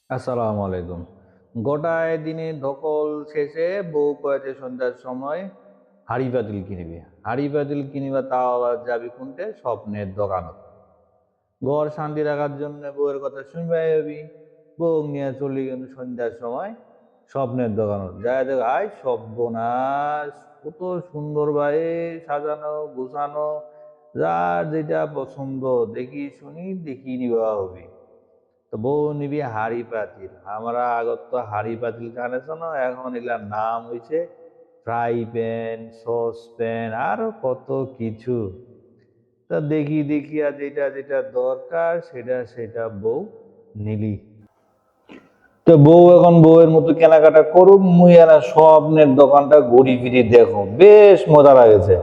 আসসালামু আলাইকুম। গোটায় দিনে ধকল শেষে বউ কয়েছে সন্ধ্যার সময় হাঁড়ি পাতিল কিনিবে। হাঁড়ি পাতিল কিনিবা তাও আবার যাবি কোনটে স্বপ্নের দোকানত। ঘর শান্তি রাখার জন্য বউয়ের কথা শুনবাই হবি। বউ নিয়ে চলি কিন্তু সন্ধ্যার সময় স্বপ্নের দোকানত যায় দেখ আয় সর্বনাশ, কত সুন্দর ভাবে সাজানো গুছানো, যার যেটা পছন্দ দেখি শুনি দেখি নিবা হবি। তো বউ নিবি হাড়ি পাতিল, আমরা আগত তো হাড়ি পাতিল জানেছ না, এখন এগুলার নাম হয়েছে ফ্রাই প্যান, সস প্যান, আরো কত কিছু। তা দেখি দেখি আর যেটা যেটা দরকার সেটা সেটা বউ নিলি। তো বউ এখন বউয়ের মতো কেনাকাটা করুক, মুই এরা স্বপ্নের দোকানটা ঘুরি ফিরি দেখো, বেশ মজা লাগেছে।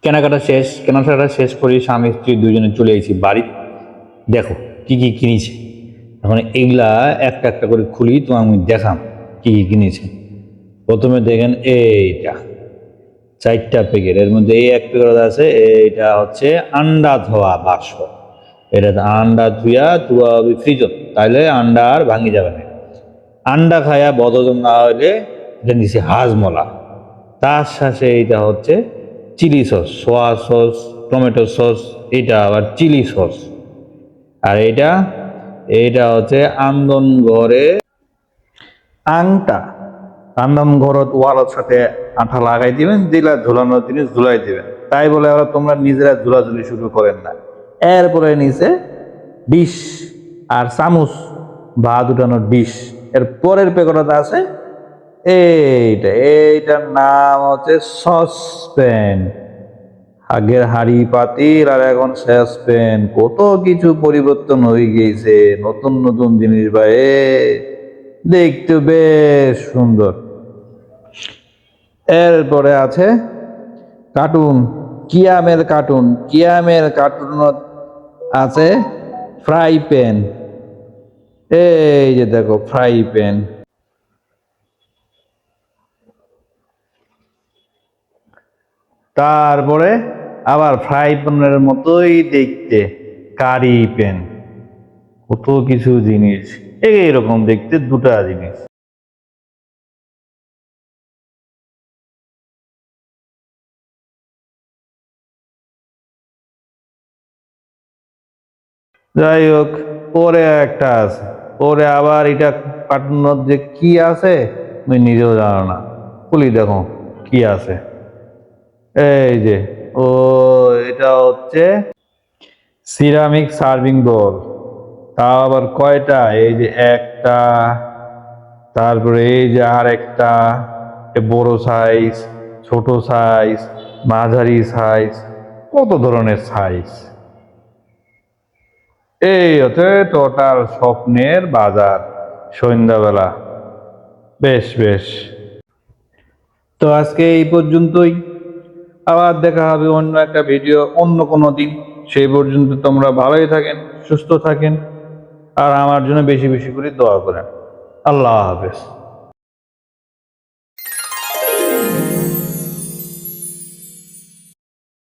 কেনাকাটা শেষ করি, স্বামী স্ত্রী দুজনে চলে এসেছি বাড়ি। দেখো কি কি কিনেছে, এখন এইগুলা একটা একটা করে খুলি তো আমি দেখাম কি কি কিনেছে। প্রথমে দেখেন এইটা 4টা প্যাকেট, এর মধ্যে এই এক প্যাকেট আছে, এইটা হচ্ছে আন্ডা ধোয়া বাক্স। এটা আন্ডা ধুয়া ধোয়া হবে ফ্রিজত, তাইলে আন্ডা আর ভাঙি যাবে না। আন্ডা খায়া বদহজম না হইলে এটা নিচে হাজমলা। তার সাথে এইটা হচ্ছে chilli sauce, soya sauce, tomato sauce, এটা আবার চিলি সস। আর এইটা এইটা হচ্ছে আন্দন ঘরে আংটা। রান্ধন ঘরত ওয়ালের সাথে আঠা লাগাই দিবেন, দিলা ঝুলানোর জিনিস ঝুলাই দিবেন। তাই বলে আবার তোমরা নিজেরা ঝুলাঝুলি শুরু করেন না। এরপরে নিচে ডিশ আর চামচ ভাত উঠানোর ডিশ। এর পরের প্যাকেটত আছে এইটার নাম হচ্ছে সসপ্যান। আগের হাড়ি পাতিল আর এখন সসপ্যান, কত কিছু পরিবর্তন হয়ে গিয়েছে, নতুন নতুন জিনিস ভাই, দেখতে বেশ সুন্দর। এরপরে আছে কার্টুন, কিয়ামের কার্টুনত আছে ফ্রাই প্যান। এই যে দেখো ফ্রাই প্যান। তারপরে আবার ফ্রাই প্যানের মতোই দেখতে কারি প্যান, কত কিছু জিনিস, এইরকম দেখতে দুটা জিনিস। যাই হোক, পরে একটা আছে, পরে আবার এটা কার্টুনত যে কি আছে তুমি নিজেও জানো না, খুলি দেখো কি আছে। এই যে ও, এটা হচ্ছে সিরামিক সার্ভিং বোল। তাও আবার কয়টা, এই যে একটা, তারপরে এই যে আর একটা, বড় সাইজ, ছোট সাইজ, মাঝারি সাইজ, কত ধরনের সাইজ। এই হচ্ছে টোটাল স্বপ্নের বাজার সন্ধ্যাবেলা। বেশ বেশ, তো আজকে এই পর্যন্তই। আবার দেখা হবে অন্য একটা ভিডিও অন্য কোনো দিন। সেই পর্যন্ত তোমরা ভালোই থাকেন, সুস্থ থাকেন, আর আমার জন্য বেশি বেশি করে দোয়া করেন। আল্লাহ হাফেজ।